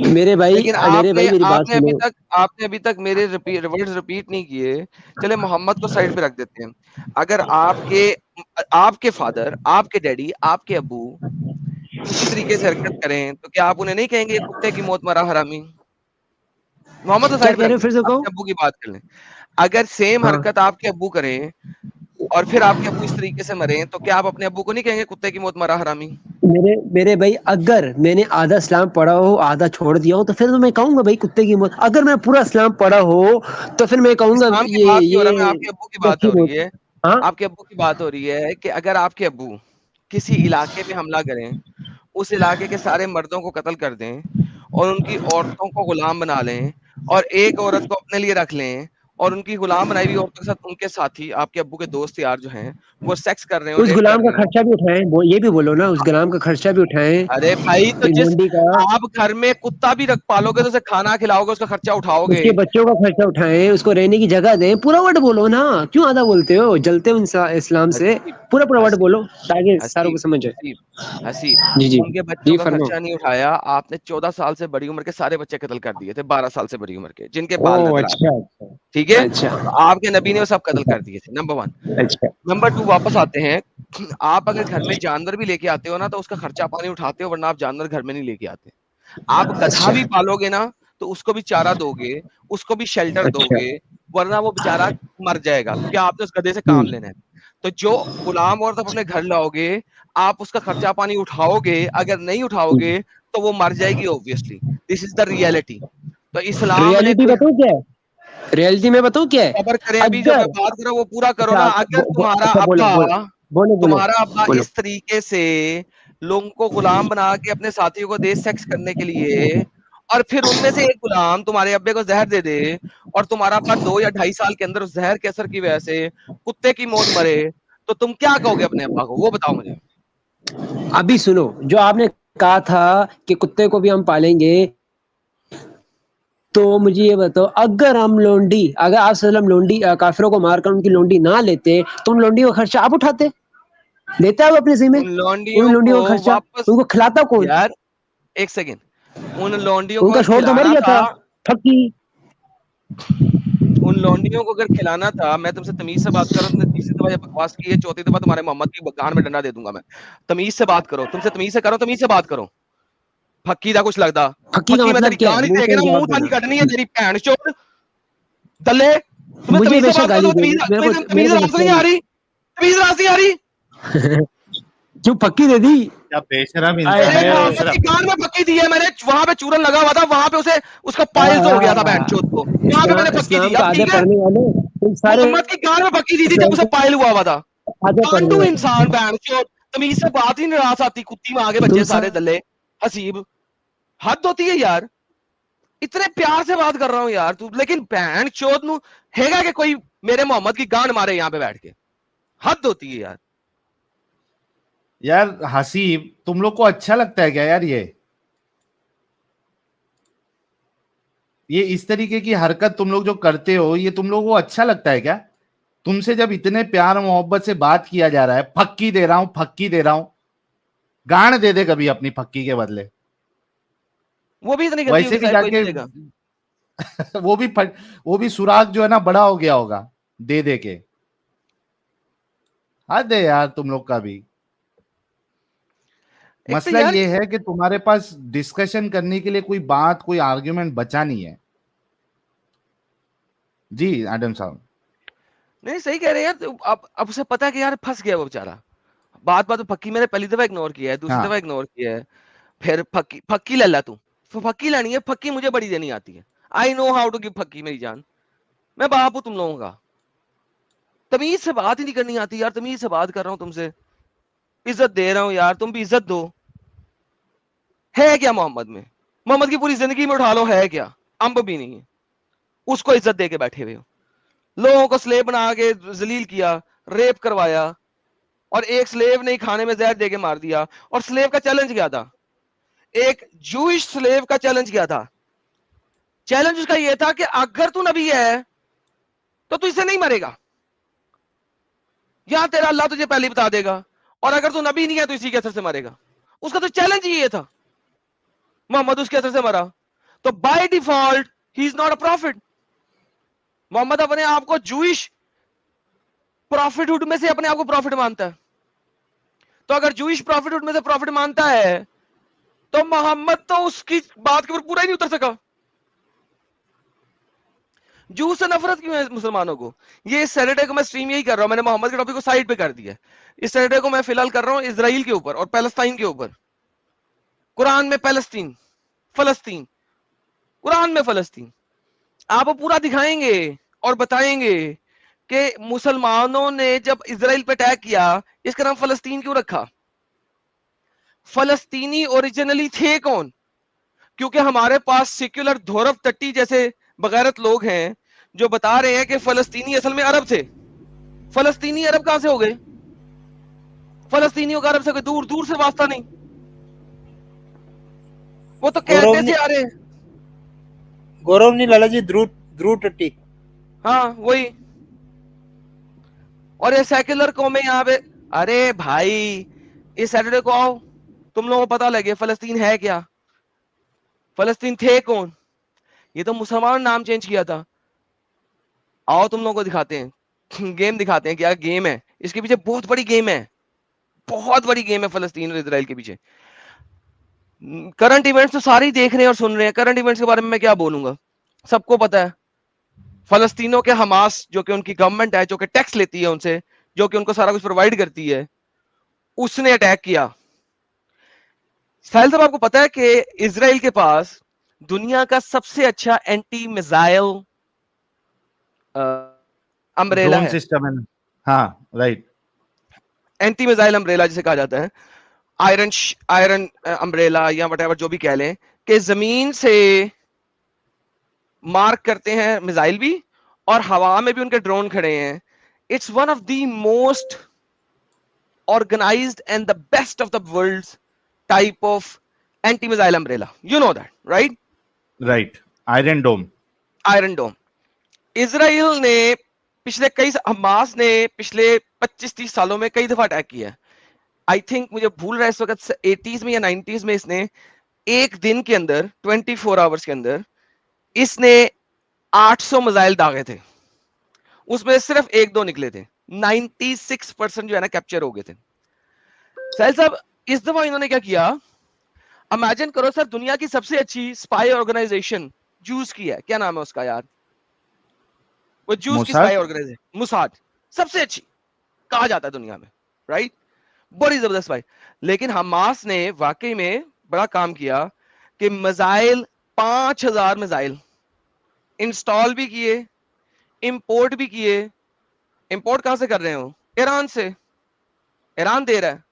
میرے بھائی لیکن میری بات سنو. آپ نے ابھی تک میرے ورڈز ریپیٹ نہیں کیے. چلے محمد کو سائڈ پہ رکھ دیتے ہیں. اگر آپ کے فادر, آپ کے ڈیڈی, آپ کے ابو اسی طریقے سے حرکت کریں تو کیا آپ انہیں نہیں کہیں گے کتے کی موت مرا حرامی؟ محمد کو کیا سائڈ پہ کہہ رہے رکھ ہو, دیں, پھر سے کہو. اپنے ابو کی بات کر لیں. اگر سیم ہاں. حرکت آپ کے ابو کریں اور پھر آپ کے ابو اس طریقے سے مریں تو کیا آپ اپنے ابو کو نہیں کہیں گے کتے کی موت مرا حرامی؟ میرے بھائی اگر میں نے آدھا اسلام پڑھا ہو آدھا چھوڑ دیا ہو تو پھر تو میں کہوں گا بھائی کتے کی موت. اگر میں پورا اسلام پڑھا ہو تو پھر میں کہوں گا اسلام کی بات نہیں ہو رہا, میں آپ کے ابو کی بات ہو رہی ہے. ہاں آپ کے ابو کی بات ہو رہی ہے کہ اگر آپ کے ابو کسی علاقے میں حملہ کریں, اس علاقے کے سارے مردوں کو قتل کر دیں اور ان کی عورتوں کو غلام بنا لیں اور ایک عورت کو اپنے لیے رکھ لیں اور ان کی غلام بنائی ہوئی عورتوں کے ساتھ ان کے ساتھی آپ کے ابو کے دوست یار جو ہیں وہ سیکس کر رہے ہیں, اس ریپ کر غلام کا رہے ہیں. خرچہ بھی اٹھائیں, یہ بھی بولو نا, اس غلام کا خرچہ بھی اٹھائیں. ارے بھائی تو جس لونڈی کا, آپ گھر میں کتا بھی پالو گے تو اسے کھانا کھلاؤ گے, اس کا خرچہ اٹھاؤ اس گے. کے بچوں کا خرچہ اٹھائیں, اس کو رہنے کی جگہ دیں. پورا ورڈ بولو نا, کیوں آدھا بولتے ہو, جلتے ہو اسلام سے. حسیب پورا ورڈ حسیب بولو تاکہ ساروں حسیب کو سمجھ آئے. حسیب حسیب جی جی ان کے بچوں جی کا فرماؤ. خرچہ نہیں اٹھایا آپ نے. 14 سال سے بڑی عمر کے سارے بچے قتل کر دیے تھے, 12 سال سے بڑی عمر کے جن کے بال او نظر آ رہے اچھا ہیں, ٹھیک ہے. اچھا تو آپ کے نبی نے وہ سب قتل کر دیے تھے, نمبر 1. اچھا. نمبر 2 واپس آتے ہیں. آپ اگر گھر میں جانور بھی لے کے آتے ہو نا تو اس کا خرچہ پانی اٹھاتے ہو, ورنہ آپ جانور گھر میں نہیں لے کے آتے. آپ گدھا اچھا بھی پالو گے نا تو اس کو بھی چارہ دو گے, اس کو بھی شیلٹر دو اچھا. گے, ورنہ وہ بےچارہ مر جائے گا کیونکہ آپ نے اس گدھے سے کام لینا ہے. تو جو غلام عورت اپنے گھر لاؤ گے آپ اس کا خرچہ پانی اٹھاؤ گے, اگر نہیں اٹھاؤ گے تو وہ مر جائے گی obviously. This is the reality. تو اسلام نے ریئلٹی کوئی بتاؤ کیا ہے, ریئلٹی میں بتاؤ کیا ہے. خبر کریں, ابھی جو اگر میں بات کر رہا ہوں وہ پورا کرو اچھا نا. اگر اچھا بولو تمہارا ابا بولو. اس طریقے سے لوگوں کو غلام بنا کے اپنے ساتھیوں کو دے سیکس کرنے کے لیے اور پھر ان میں سے ایک غلام تمہارے ابے کو زہر دے دے اور تمہارا ابا 2 یا 2.5 سال کے اندر اس زہر کے اثر کی وجہ سے کتے کی موت مرے تو تم کیا کہو گے اپنے ابا کو, وہ بتاؤ مجھے. ابھی سنو, جو آپ نے کہا تھا کہ کتے کو بھی ہم پالیں گے, تو مجھے یہ بتاؤ اگر ہم لونڈی, اگر آپ صلی اللہ علیہ وسلم لونڈی کافروں کو مار کر ان کی لونڈی نہ لیتے تو ان لونڈیوں کا خرچہ آپ اٹھاتے, لیتا ہے وہ اپنے ذمہ, ان ان لونڈیوں لونڈیوں کو کا خرچہ واپس, ان کو کھلاتا کون؟ یار ایک سیکنڈ, ان لونڈیوں ان کو کا اگر شوہر تو مر کھلانا گیا تھا, پھکی. ان لونڈیوں کو اگر کھلانا تھا, میں تم سے تمیز سے بات کر رہا ہوں, تم نے تیسری دفعہ یہ بکواس کی ہے, چوتھی دفعہ تمہارے محمد کی گان میں ڈنڈا دے دوں گا میں. تمیز سے بات کرو, تم سے تمیز سے کرو, تمیز سے بات کرو. پھکی دا کچھ لگتا پھکی کا پھکی میں مطلب تیری کیا ہے, گان ہی منہ دے کے سے نا, منہ جواب تھالی دینا. کٹنی ہے تیری بہن چوت دلے. تمہیں مجھے تمیز بے سے شک بات گالی کرو, دے دی, تمیز راست نہیں آ رہی, تمیز راست نہیں آ رہی. کیوں پھکی دے دی؟ کیا بےشرم آئے انسان تیرے ہے ہائے. محمد کی گان میں پھکی دی ہے میں نے, وہاں پہ چورن لگا ہوا تھا, وہاں پہ اسے اس کا پائلز ہو گیا تھا بہن چوت کو, وہاں پہ میں نے پھکی اسلام دی. کا اب آدھے ٹھیک ہے, پڑھنے والے تم سارے محمد کی گان میں پھکی دی تھی جب اسلام اسے کے پائل ہوا تھا. آدھے پڑھنے کانڈو والے انسان بہن چوت, تمیز سے بات ہی نہیں راس آتی, کتی میں آگے تم بچے سارے دلے حسیب. حد ہوتی ہے یار, اتنے پیار سے بات کر رہا ہوں یار تو, لیکن بہن چوت نو ہے گا کہ کوئی میرے محمد کی گان مارے یہاں پہ بیٹھ کے. حد ہوتی ہے یار. یار حسیب, تم لوگ کو اچھا لگتا ہے کیا یار یہ اس طریقے کی حرکت تم لوگ جو کرتے ہو, یہ تم لوگوں کو اچھا لگتا ہے کیا؟ تم سے جب اتنے پیار محبت سے بات کیا جا رہا ہے, پھکی دے رہا ہوں, پھکی دے رہا ہوں, گان دے دے کبھی اپنی پھکی کے بدلے. وہ بھی اتنی گندی ویسے ہوگی بھی صاحب, جا کوئی کے نہیں دے گا. وہ بھی سوراخ جو ہے نا بڑا ہو گیا ہوگا دے دے کے. حد ہے یار تم لوگ کا بھی. ایک تو مسئلہ یار یہ ہے کہ تمہارے پاس ڈسکشن کرنے کے لیے کوئی بات کوئی آرگیومنٹ بچا نہیں ہے. جی ایڈم صاحب. نہیں صحیح کہہ رہے ہیں یار. اب اسے پتا ہے کہ یار پھنس گیا وہ بیچارہ. بات پھکی میں نے پہلی دفعہ اگنور کیا ہے, دوسری ہاں دفعہ اگنور کیا ہے, پھر پھکی لے لا. تو پھکی لانی ہے, پھکی مجھے بڑی دینی آتی ہے. آئی نو ہاؤ ٹو گیو پھکی میری جان. میں باپ ہوں تم لوگوں کا. تمیز سے بات ہی نہیں کرنی آتی یار. تمیز سے بات کر رہا ہوں تم سے, عزت دے رہا ہوں یار, تم بھی عزت دو. ہے کیا محمد میں؟ محمد کی پوری زندگی میں اٹھا لو, ہے کیا؟ امب بھی نہیں ہے. اس کو عزت دے کے بیٹھے ہوئے ہو. لوگوں کو سلیب بنا کے ذلیل کیا, ریپ کروایا, اور ایک سلیب نے کھانے میں زہر دے کے مار دیا. اور سلیب کا چیلنج کیا تھا؟ ایک جوئش سلیب کا چیلنج کیا تھا. چیلنج اس کا یہ تھا کہ اگر تو نبی ہے تو اس سے نہیں مرے گا, یا تیرا اللہ تجھے پہلے بتا دے گا, اور اگر تو نبی نہیں ہے تو اسی کے اثر سے مرے گا. اس کا تو چیلنج ہی یہ تھا. محمد اس کے اثر سے مرا, تو بائی ڈیفالٹ ہی is not a prophet. Muhammad اپنے آپ کو جوئش پروفٹ ہوڈ میں سے اپنے آپ کو پروفٹ مانتا ہے. تو اگر جوئش پروفٹ ہوڈ میں سے پروفٹ مانتا ہے تو محمد تو اس کی بات کے اوپر پورا ہی نہیں اتر سکا. جو سے نفرت کیوں ہے مسلمانوں کو؟ یہ سیٹرڈے کو میں سٹریم یہی کر رہا ہوں. میں نے محمد کے ٹاپک کو سائڈ پہ کر دیا. اس سیٹرڈے کو میں فی الحال کر رہا ہوں اسرائیل کے اوپر اور پیلسٹائن کے اوپر. قرآن میں فلسطین, قرآن میں فلسطین آپ کو پورا دکھائیں گے اور بتائیں گے کہ مسلمانوں نے جب اسرائیل پہ اٹیک کیا اس کا نام فلسطین کیوں رکھا. فلسطینی اوریجنلی تھے کون؟ کیونکہ ہمارے پاس سیکولر دھورو ٹٹی جیسے بغیرت لوگ ہیں جو بتا رہے ہیں کہ فلسطینی اصل میں عرب تھے. فلسطینی عرب کہاں سے ہو گئے؟ فلسطینیوں کا عرب سے کوئی دور دور سے واسطہ نہیں. وہ تو کہتے سے آ رہے ہیں. گورو نہیں لالا جی, درو ٹٹی. ہاں وہی. اور یہ سیکولر قومیں یہاں پہ, ارے بھائی اس سیٹرڈے کو آؤ, تم لوگوں کو پتا لگے فلسطین ہے کیا, فلسطین تھے کون. یہ تو مسلمان نام چینج کیا تھا. آؤ تم لوگوں کو دکھاتے ہیں, گیم دکھاتے ہیں. کیا گیم ہے اس کے پیچھے؟ بہت بڑی گیم ہے, بہت بڑی گیم ہے فلسطین اور اسرائیل کے پیچھے. کرنٹ ایونٹس تو سارے دیکھ رہے ہیں اور سن رہے ہیں. کرنٹ ایونٹس کے بارے میں کیا بولوں گا, سب کو پتا ہے. فلسطینوں کے حماس جو کہ ان کی گورنمنٹ ہے, جو کہ ٹیکس لیتی ہے ان سے, جو کہ ان کو سارا کچھ پرووائڈ کرتی ہے, اس نے اٹیک کیا. ساحل صاحب آپ کو پتا ہے کہ اسرائیل کے پاس دنیا کا سب سے اچھا اینٹی میزائل امبریلا ڈرون ہے. سسٹم ہے. ہاں رائٹ. اینٹی میزائل امبریلا جسے کہا جاتا ہے, آئرن امبریلا یا وٹ ایور جو بھی کہہ لیں, کہ زمین سے مارک کرتے ہیں میزائل بھی, اور ہوا میں بھی ان کے ڈرون کھڑے ہیں. It's one of the most organized and the best of the world's type of anti-missile umbrella. You know that, right? Right. Iron Dome. Iron Dome. اسرائیل نے پچھلے حماس نے پچھلے 25-30 سالوں میں کئی دفعہ اٹیک کیا ہے. آئی تھنک مجھے بھول رہا ہے اس وقت 80s میں یا 90s میں اس نے ایک دن کے اندر 24 آورس کے اندر اس نے 800 میزائل داغے تھے. اس میں صرف 1-2 نکلے تھے. 96% جو ہے نا کیپچر ہو گئے تھے. سہیل صاحب اس دفعہ انہوں نے کیا کیا, امیجن کرو سر, دنیا کی سب سے اچھی اسپائی آرگنائزیشن جوز کی ہے, کیا نام ہے اس کا یار, وہ جوز کی اسپائی آرگنائزیشن موساد, سب سے اچھی کہا جاتا ہے دنیا میں, رائٹ, بڑی زبردست اسپائی. لیکن حماس نے واقعی میں بڑا کام کیا کہ میزائل 5000 میزائل انسٹال بھی کیے, امپورٹ بھی کیے. امپورٹ کہاں سے کر رہے ہو؟ ایران سے. ایران دے رہا ہے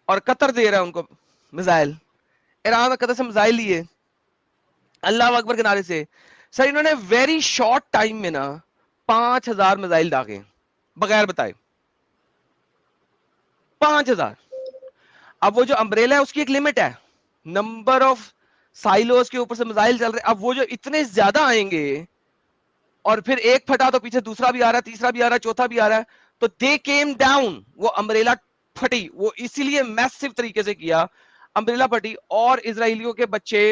اور قطر دے رہا ہے ان کو میزائل. ایران اور قطر سے میزائل لیے, اللہ اکبر کے نعرے سے. سر انہوں نے ویری شارٹ ٹائم میں نا 5000 میزائل داغے بغیر بتائے. 5000. اب وہ جو امبریلا ہے اس کی ایک لمٹ ہے, نمبر آف سائلوز کے اوپر سے میزائل چل رہے. اب وہ جو اتنے زیادہ آئیں گے اور پھر ایک پھٹا تو پیچھے دوسرا بھی آ رہا ہے, تیسرا بھی آ رہا ہے, چوتھا بھی آ رہا ہے, تو دے کیم ڈاؤن. وہ امبریلا پھٹی, وہ اسی لیے میسو طریقے سے کیا, امبریلا پھٹی, اور اسرائیلیوں کے بچے,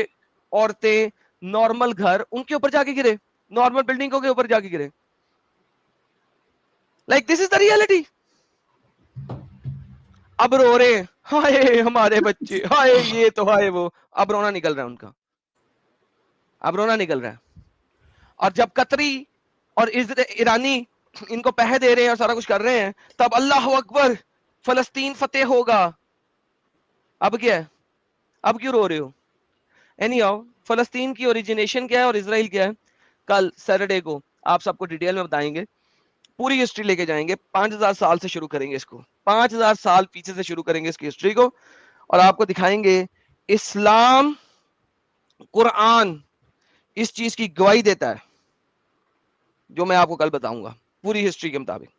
عورتیں, نارمل گھر ان کے اوپر جا کے گرے, نارمل بلڈنگوں کے اوپر جا کے گرے. Like this is the reality. اب رو رہے ہیں ہائے ہمارے بچے، ہائے یہ تو ہائے وہ، اب رونا نکل رہا ہے ان کا، اب رونا نکل رہا ہے. اور جب قطری اور ایرانی ان کو پیسے دے رہے ہیں اور سارا کچھ کر رہے ہیں، تب اللہ اکبر فلسطین فتح ہوگا. اب کیا ہے؟ اب کیوں رو رہے ہو؟ اینی ہاؤ، فلسطین کی اوریجنیشن کیا ہے اور اسرائیل کیا ہے، کل سیٹرڈے کو آپ سب کو ڈیٹیل میں بتائیں گے، پوری ہسٹری لے کے جائیں گے. 5000 سال سے شروع کریں گے اس کو، 5000 سال پیچھے سے شروع کریں گے اس کی ہسٹری کو، اور آپ کو دکھائیں گے اسلام، قرآن اس چیز کی گواہی دیتا ہے جو میں آپ کو کل بتاؤں گا پوری ہسٹری کے مطابق.